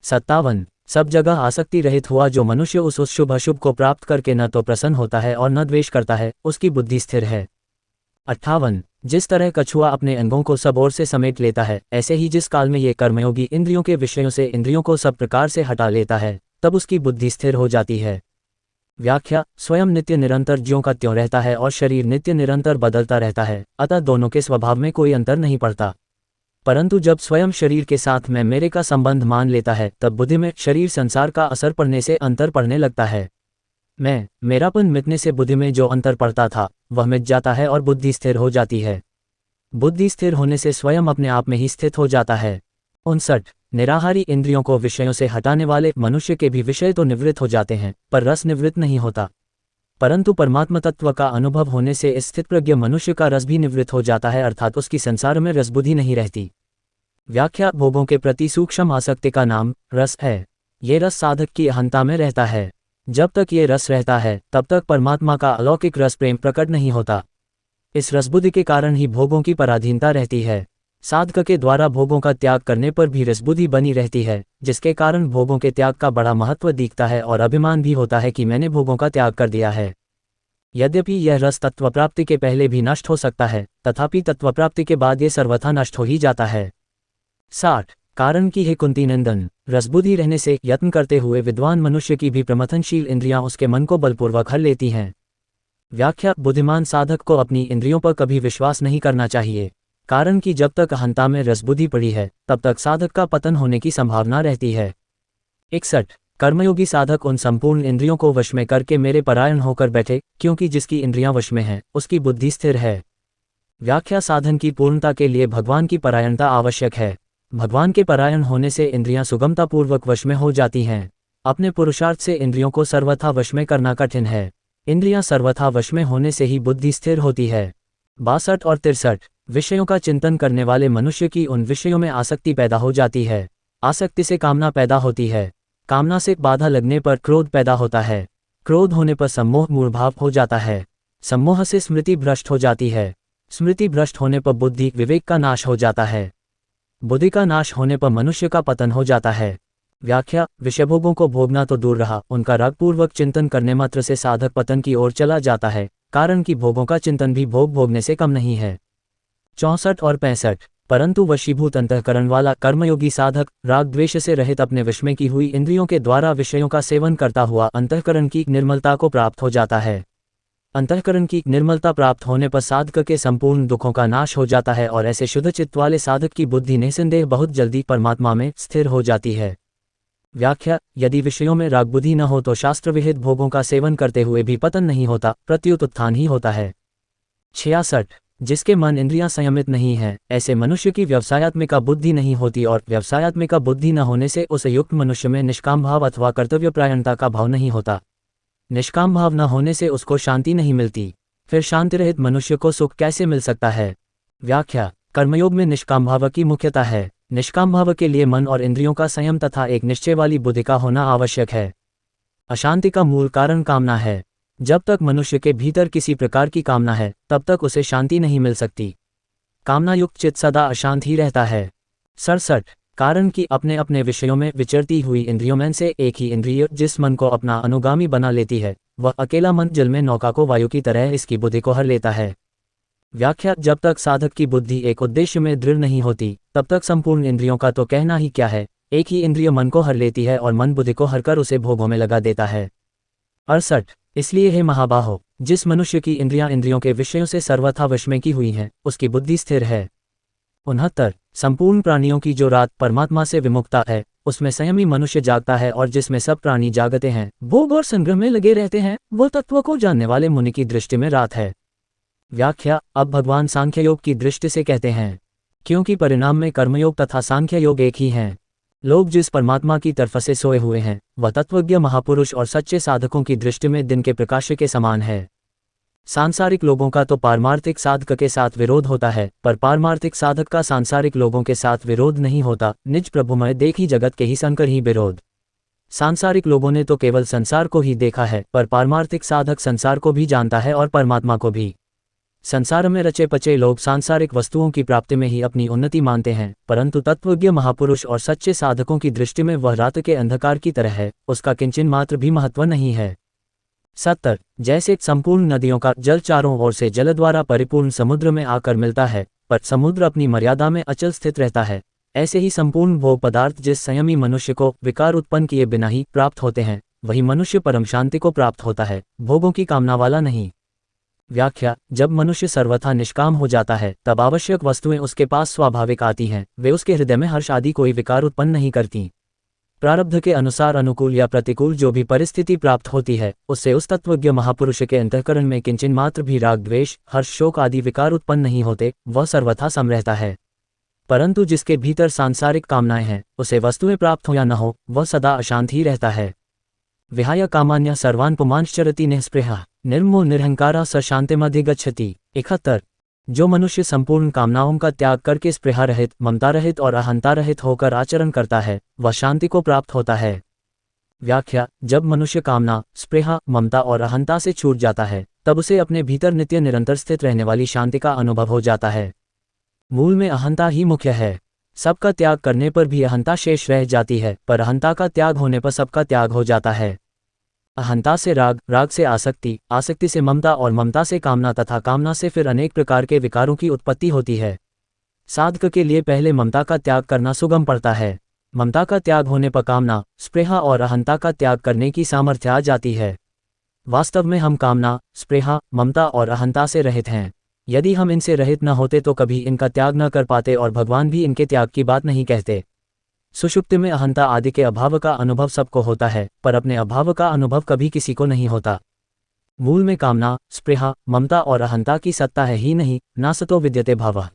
57. सब जगह आसक्ति रहित हुआ जो मनुष्य उस शुभ अशुभ को प्राप्त करके न तो प्रसन्न होता है और न द्वेष करता है, उसकी बुद्धि स्थिर है। 58. जिस तरह कछुआ अपने अंगों को सब ओर से समेट लेता है, ऐसे ही जिस काल में ये कर्मयोगी इंद्रियों के विषयों से इंद्रियों को सब प्रकार से हटा लेता है, तब उसकी बुद्धि स्थिर हो जाती है। व्याख्या: स्वयं नित्य निरंतर ज्यों का त्यों रहता है और शरीर नित्य निरंतर बदलता रहता है, अतः दोनों के स्वभाव में कोई अंतर नहीं पड़ता। परंतु जब स्वयं शरीर के साथ मैं मेरे का संबंध मान लेता है, तब बुद्धि में शरीर संसार का असर पड़ने से अंतर पड़ने लगता है। मैं मेरापन मिटने से बुद्धि में जो अंतर पड़ता था, वह मिट जाता है और बुद्धि स्थिर हो जाती है। बुद्धि स्थिर होने से स्वयं अपने आप में ही स्थित हो जाता है। 59. निराहारी इंद्रियों को विषयों से हटाने वाले मनुष्य के भी विषय तो निवृत्त हो जाते हैं, पर रस निवृत्त नहीं होता। परंतु परमात्म तत्व का अनुभव होने से इस स्थितप्रज्ञ मनुष्य का रस भी निवृत्त हो जाता है, अर्थात उसकी संसार में रसबुद्धि नहीं रहती। व्याख्या: भोगों के प्रति सूक्ष्म आसक्ति का नाम रस है। ये रस साधक की अहंता में रहता है। जब तक ये रस रहता है, तब तक परमात्मा का अलौकिक रस प्रेम प्रकट नहीं होता। इस रसबुद्धि के कारण ही भोगों की पराधीनता रहती है। साधक के द्वारा भोगों का त्याग करने पर भी रसबुद्धि बनी रहती है, जिसके कारण भोगों के त्याग का बड़ा महत्व दिखता है और अभिमान भी होता है कि मैंने भोगों का त्याग कर दिया है। यद्यपि यह रस तत्वप्राप्ति के पहले भी नष्ट हो सकता है, तथापि तत्वप्राप्ति के बाद ये सर्वथा नष्ट हो ही जाता है। 60 कारण की है कुंती नंदन। रसबुद्धि रहने से यत्न करते हुए विद्वान मनुष्य की भी प्रमथनशील इंद्रियां उसके मन को बलपूर्वक हर लेती हैं। व्याख्या बुद्धिमान साधक को अपनी इंद्रियों पर कभी विश्वास नहीं करना चाहिए, कारण कि जब तक अहंता में रसबुद्धि पड़ी है तब तक साधक का पतन होने की संभावना रहती है। 61 कर्मयोगी साधक उन संपूर्ण इंद्रियों को वश में करके मेरे परायण होकर बैठे, क्योंकि जिसकी इंद्रियां वश में हैं उसकी बुद्धि स्थिर है। व्याख्या साधन की पूर्णता के लिए भगवान की परायणता आवश्यक है। भगवान के परायण होने से इंद्रियां सुगमतापूर्वक वश में हो जाती हैं। अपने पुरुषार्थ से इंद्रियों को सर्वथा वश में करना कठिन है। इंद्रियां सर्वथा वश में होने से ही बुद्धि स्थिर होती है। 62 और 63 विषयों का चिंतन करने वाले मनुष्य की उन विषयों में आसक्ति पैदा हो जाती है। आसक्ति से कामना पैदा होती है। कामना से बाधा लगने पर क्रोध पैदा होता है। क्रोध होने पर सम्मोह मूढ़भाव हो जाता है। सम्मोह से स्मृति भ्रष्ट हो जाती है। स्मृति भ्रष्ट होने पर बुद्धि विवेक का नाश हो जाता है। बुद्धि का नाश होने पर मनुष्य का पतन हो जाता है। व्याख्या विषयभोगों को भोगना तो दूर रहा, उनका रागपूर्वक चिंतन करने मात्र से साधक पतन की ओर चला जाता है, कारण कि भोगों का चिंतन भी भोग भोगने से कम नहीं है। 64 और 65 परंतु वशीभूत अंतःकरण वाला कर्मयोगी साधक राग द्वेष से रहित अपने वश में की हुई इंद्रियों के द्वारा विषयों का सेवन करता हुआ अंतःकरण की निर्मलता को प्राप्त हो जाता है। अंतःकरण की निर्मलता प्राप्त होने पर साधक के संपूर्ण दुखों का नाश हो जाता है और ऐसे शुद्ध चित्त वाले साधक की बुद्धि निसंदेह बहुत जल्दी परमात्मा में स्थिर हो जाती है। व्याख्या यदि विषयों में राग बुद्धि न हो तो शास्त्र विहित भोगों का सेवन करते हुए भी पतन नहीं होता, प्रत्युत उत्थान ही होता है। 66 जिसके मन इंद्रियां संयमित नहीं है, ऐसे मनुष्य की व्यवसायात्मिका बुद्धि नहीं होती और व्यवसायात्मिका बुद्धि न होने से उस युक्त मनुष्य में निष्काम भाव अथवा कर्तव्यपरायणता का भाव नहीं होता। निष्काम भाव न होने से उसको शांति नहीं मिलती। फिर शांति रहित मनुष्य को सुख कैसे मिल सकता है। व्याख्या कर्मयोग में निष्काम भाव की मुख्यता है। निष्काम भाव के लिए मन और इंद्रियों का संयम तथा एक निश्चय वाली बुद्धि का होना आवश्यक है। अशांति का मूल कारण कामना है। जब तक मनुष्य के भीतर किसी प्रकार की कामना है तब तक उसे शांति नहीं मिल सकती। कामना युक्त चित्त सदा अशांत ही रहता है। 67 कारण कि अपने अपने विषयों में विचरती हुई इंद्रियों में से एक ही इंद्रिय जिस मन को अपना अनुगामी बना लेती है, वह अकेला मन जल में नौका को वायु की तरह इसकी बुद्धि को हर लेता है। व्याख्या जब तक साधक की बुद्धि एक उद्देश्य में दृढ़ नहीं होती तब तक संपूर्ण इंद्रियों का तो कहना ही क्या है, एक ही इंद्रिय मन को हर लेती है और मन बुद्धि को हरकर उसे भोगों में लगा देता है। 68 इसलिए हे महाबाहो, जिस मनुष्य की इंद्रियां इंद्रियों के विषयों से सर्वथा वश में की हुई हैं, उसकी बुद्धि स्थिर है। 69 संपूर्ण प्राणियों की जो रात परमात्मा से विमुक्ता है, उसमें संयमी मनुष्य जागता है और जिसमें सब प्राणी जागते हैं, भोग और संग्रह में लगे रहते हैं, वो तत्व को जानने वाले मुनि की दृष्टि में रात है। व्याख्या अब भगवान सांख्य योग की दृष्टि से कहते हैं, क्योंकि परिणाम में कर्मयोग तथा सांख्य योग एक ही हैं। लोग जिस परमात्मा की तरफ से सोए हुए हैं, वह तत्वज्ञ महापुरुष और सच्चे साधकों की दृष्टि में दिन के प्रकाश के समान है। सांसारिक लोगों का तो पारमार्थिक साधक के साथ विरोध होता है, पर पारमार्थिक साधक का सांसारिक लोगों के साथ विरोध नहीं होता। निज प्रभुमय देखी जगत के ही संकर ही विरोध। सांसारिक लोगों ने तो केवल संसार को ही देखा है, पर पारमार्थिक साधक संसार को भी जानता है और परमात्मा को भी। संसार में रचे पचे लोग सांसारिक वस्तुओं की प्राप्ति में ही अपनी उन्नति मानते हैं, परंतु तत्वज्ञ महापुरुष और सच्चे साधकों की दृष्टि में वह रात के अंधकार की तरह है, उसका किंचन मात्र भी महत्व नहीं है। 70 जैसे संपूर्ण नदियों का जल चारों ओर से जल द्वारा परिपूर्ण समुद्र में आकर मिलता है, पर समुद्र अपनी मर्यादा में अचल स्थित रहता है, ऐसे ही संपूर्ण भोग पदार्थ जिस संयमी मनुष्य को विकार उत्पन्न किए बिना ही प्राप्त होते हैं, वही मनुष्य परम शांति को प्राप्त होता है, भोगों की कामना वाला नहीं। व्याख्या जब मनुष्य सर्वथा निष्काम हो जाता है तब आवश्यक वस्तुएं उसके पास स्वाभाविक आती हैं, वे उसके हृदय में हर्ष आदि कोई विकार उत्पन्न नहीं करती। प्रारब्ध के अनुसार अनुकूल या प्रतिकूल जो भी परिस्थिति प्राप्त होती है, उससे उस तत्वज्ञ महापुरुष के अंतःकरण में किंचन मात्र भी राग द्वेष हर्ष शोक आदि विकार उत्पन्न नहीं होते, वह सर्वथा सम रहता है। परंतु जिसके भीतर सांसारिक कामनाएं हैं, उसे वस्तुएं प्राप्त हो या न हो, वह सदा अशांत ही रहता है। विहाय कामान्य सर्वान् पुमांश्चरति निःस्पृहा निर्मो निरहंकारा स शांतिमधिगच्छति। 71 जो मनुष्य संपूर्ण कामनाओं का त्याग करके स्पृहा रहित, ममता रहित और अहंता रहित होकर आचरण करता है, वह शांति को प्राप्त होता है। व्याख्या जब मनुष्य कामना, स्पृहा, ममता और अहंता से छूट जाता है, तब उसे अपने भीतर नित्य निरंतर स्थित रहने वाली शांति का अनुभव हो जाता है। मूल में अहंता ही मुख्य है। सबका त्याग करने पर भी अहंता शेष रह जाती है, पर अहंता का त्याग होने पर सबका त्याग हो जाता है। अहंता से राग, राग से आसक्ति, आसक्ति से ममता और ममता से कामना तथा कामना से फिर अनेक प्रकार के विकारों की उत्पत्ति होती है। साधक के लिए पहले ममता का त्याग करना सुगम पड़ता है। ममता का त्याग होने पर कामना, स्पृहा और अहंता का त्याग करने की सामर्थ्य आ जाती है। वास्तव में हम कामना, स्पृहा, ममता और अहंता से रहित हैं। यदि हम इनसे रहित न होते तो कभी इनका त्याग न कर पाते और भगवान भी इनके त्याग की बात नहीं कहते। सुषुप्ति में अहंता आदि के अभाव का अनुभव सबको होता है, पर अपने अभाव का अनुभव कभी किसी को नहीं होता। मूल में कामना, स्पृहा, ममता और अहंता की सत्ता है ही नहीं, नासतो विद्यते भावः।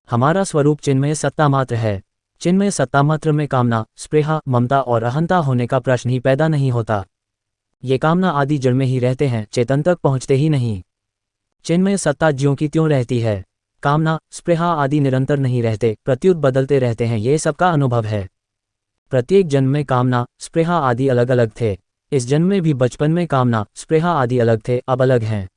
हमारा स्वरूप चिन्मय सत्ता मात्र है। चिन्मय सत्ता मात्र में कामना, स्पृहा, ममता और अहंता होने का प्रश्न ही पैदा नहीं होता। ये कामना आदि जड़ में ही रहते हैं, चेतन तक पहुँचते ही नहीं। चिन्मय सत्ता ज्यों की त्यों रहती है। कामना, स्पृहा आदि निरंतर नहीं रहते, प्रत्युत बदलते रहते हैं, ये सबका अनुभव है। प्रत्येक जन्म में कामना, स्पृहा आदि अलग अलग थे। इस जन्म में भी बचपन में कामना, स्पृहा आदि अलग थे, अब अलग हैं।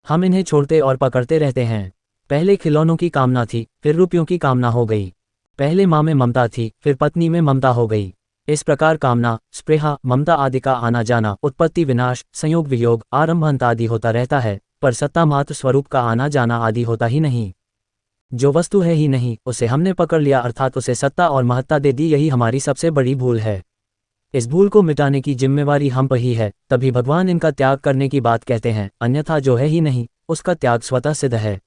हम इन्हें छोड़ते और पकड़ते रहते हैं। पहले खिलौनों की कामना थी, फिर रुपयों की कामना हो गई। पहले माँ में ममता थी, फिर पत्नी में ममता हो गई। इस प्रकार कामना, स्पृहा, ममता आदि का आना जाना, उत्पत्ति विनाश, संयोग वियोग, आरंभ अंत आदि होता रहता है, पर सत्ता मात्र स्वरूप का आना जाना आदि होता ही नहीं। जो वस्तु है ही नहीं, उसे हमने पकड़ लिया अर्थात उसे सत्ता और महत्ता दे दी, यही हमारी सबसे बड़ी भूल है। इस भूल को मिटाने की जिम्मेवारी हम पर ही है, तभी भगवान इनका त्याग करने की बात कहते हैं, अन्यथा जो है ही नहीं, उसका त्याग स्वतः सिद्ध है।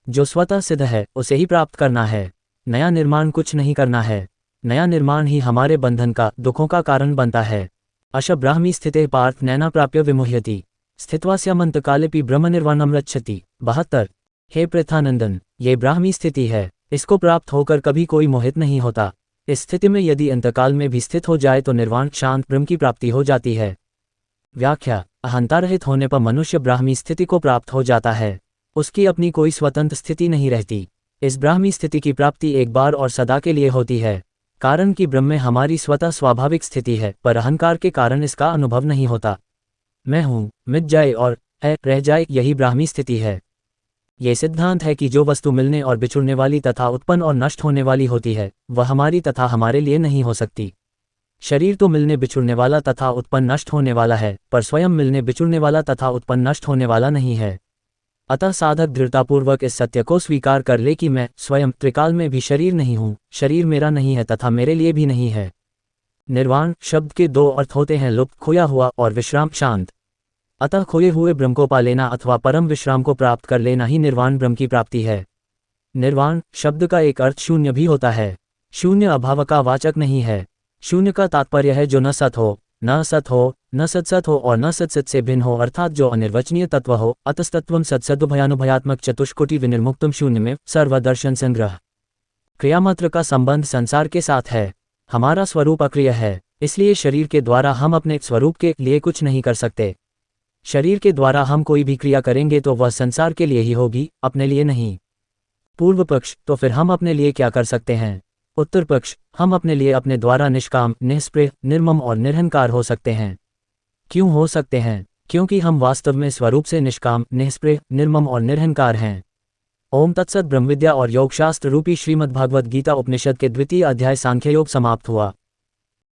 जो स्वतः सिद्ध है उसे ही प्राप्त करना है। नया निर्माण कुछ नहीं करना है। नया निर्माण ही हमारे बंधन का, दुखों का कारण बनता है। अश ब्राह्मी स्थिते पार्थ नैना प्राप्य विमुह्यति स्थित्वास्यामंत कालेपि ब्रह्म निर्वाणम रक्षति। 72। हे प्रथानंदन, ये ब्राह्मी स्थिति है, इसको प्राप्त होकर कभी कोई मोहित नहीं होता। इस स्थिति में यदि अंतकाल में भी स्थित हो जाए तो निर्वाण शांत ब्रह्म की प्राप्ति हो जाती है। व्याख्या: अहंता रहित होने पर मनुष्य ब्राह्मी स्थिति को प्राप्त हो जाता है। उसकी अपनी कोई स्वतंत्र स्थिति नहीं रहती। इस ब्राह्मी स्थिति की प्राप्ति एक बार और सदा के लिए होती है, कारण कि ब्रह्म में हमारी स्वतः स्वाभाविक स्थिति है, पर अहंकार के कारण इसका अनुभव नहीं होता। मैं हूँ, मिट जाए और है रह जाए, यही ब्राह्मी स्थिति है। ये सिद्धांत है कि जो वस्तु मिलने और बिछुड़ने वाली तथा उत्पन्न और नष्ट होने वाली होती है, वह हमारी तथा हमारे लिए नहीं हो सकती। शरीर तो मिलने बिछुड़ने वाला तथा उत्पन्न नष्ट होने वाला है, पर स्वयं मिलने बिछुड़ने वाला तथा उत्पन्न नष्ट होने वाला नहीं है। अतः साधक दृढ़तापूर्वक इस सत्य को स्वीकार कर ले कि मैं स्वयं त्रिकाल में भी शरीर नहीं हूँ, शरीर मेरा नहीं है तथा मेरे लिए भी नहीं है। निर्वाण शब्द के दो अर्थ होते हैं, लुप्त, खोया हुआ, और विश्राम, शांत। अतः खोए हुए ब्रह्म को पा लेना अथवा परम विश्राम को प्राप्त कर लेना ही निर्वाण ब्रह्म की प्राप्ति है। निर्वाण शब्द का एक अर्थ शून्य भी होता है। शून्य अभाव का वाचक नहीं है। शून्य का तात्पर्य है जो न सत हो, न सत हो, न सत्सत हो और न सत्सत से भिन्न हो, अर्थात जो अनिर्वचनीय तत्व हो। अतस्तत्वम सत्सद्भयानुभयात्मक चतुष्कोटि विनिर्मुक्तम शून्य में सर्वदर्शन संग्रह। क्रियामात्र का संबंध संसार के साथ है। हमारा स्वरूप अक्रिय है, इसलिए शरीर के द्वारा हम अपने स्वरूप के लिए कुछ नहीं कर सकते। शरीर के द्वारा हम कोई भी क्रिया करेंगे तो वह संसार के लिए ही होगी, अपने लिए नहीं। पूर्व पक्ष: तो फिर हम अपने लिए क्या कर सकते हैं? उत्तर पक्ष: हम अपने लिए अपने द्वारा निष्काम, निःस्पृह, निर्मम और निरहंकार हो सकते हैं। क्यों हो सकते हैं? क्योंकि हम वास्तव में स्वरूप से निष्काम, निःस्पृह, निर्मम और निरहंकार हैं। ओम तत्सत। ब्रह्मविद्या और योगशास्त्र रूपी श्रीमद्भागवत गीता उपनिषद के द्वितीय अध्याय सांख्य योग समाप्त हुआ।